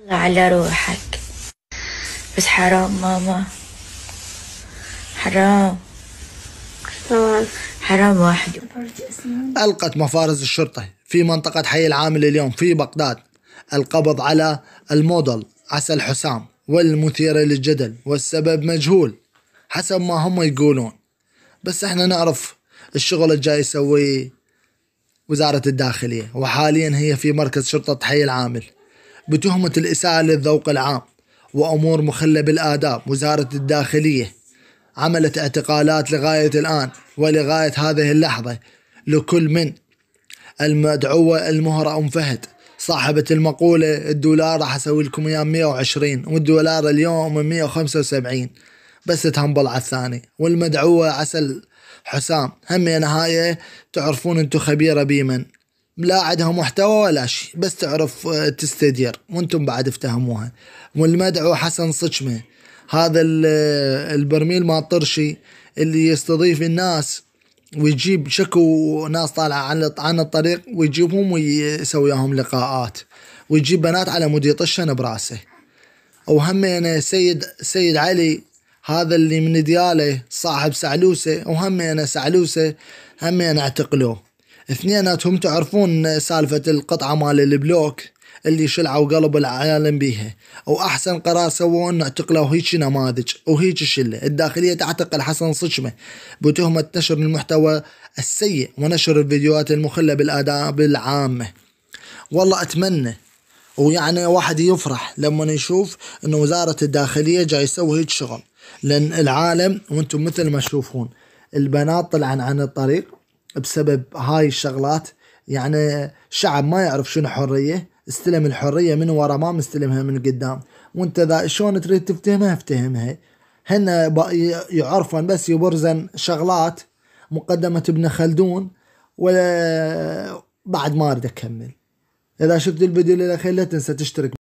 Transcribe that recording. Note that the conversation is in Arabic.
الله على روحك. بس حرام ماما، حرام حرام واحد. ألقت مفارز الشرطة في منطقة حي العامل اليوم في بغداد القبض على الموديل عسل حسام والمثيرة للجدل، والسبب مجهول حسب ما هم يقولون. بس احنا نعرف الشغل الجاي يسويه وزارة الداخلية، وحاليا هي في مركز شرطة حي العامل بتهمة الإساءة للذوق العام وأمور مخلة بالآداب. وزارة الداخلية عملت اعتقالات لغاية الآن ولغاية هذه اللحظة لكل من المدعوة المهرة أم فهد صاحبة المقولة الدولار راح أسوي لكم إياه 120 والدولار اليوم 175 بس تهنبل على الثاني. والمدعوة عسل حسام هم نهاية تعرفون انتو خبيرة بيمن، لا عندها محتوى ولا شيء، بس تعرف تستدير وانتم بعد افتهموها. والمدعو حسن صجمة هذا البرميل ما طرشي اللي يستضيف الناس ويجيب شكو ناس طالعة عن الطريق ويجيبهم ويسويهم لقاءات، ويجيب بنات على مود يطشن براسه. وهم أنا سيد علي هذا اللي من دياله صاحب سعلوسة، وهم أنا سعلوسة هم أنا اعتقلوه. اثنيناتهم تعرفون سالفة القطعة مال البلوك اللي شلعوا قلب العالم بيها، وأحسن قرار سووه أنه اعتقلوا هيك نماذج وهيك شلة. الداخلية تعتقل حسن صجمة بتهمة نشر المحتوى السيء ونشر الفيديوهات المخلة بالآداب العامة. والله أتمنى ويعني واحد يفرح لما يشوف أنه وزارة الداخلية جاي يسوي هيك شغل، لأن العالم وانتم مثل ما تشوفون البنات طلعن عن الطريق بسبب هاي الشغلات. يعني شعب ما يعرف شنو حرية، استلم الحرية من ورا ما مستلمها من قدام. وانت ذا شلون تريد تفتهمها افتهمها. هن يعرفن بس يبرزن شغلات مقدمة ابن خلدون، ولا بعد ما اريد اكمل. اذا شفت الفيديو للأخير لا تنسى تشترك.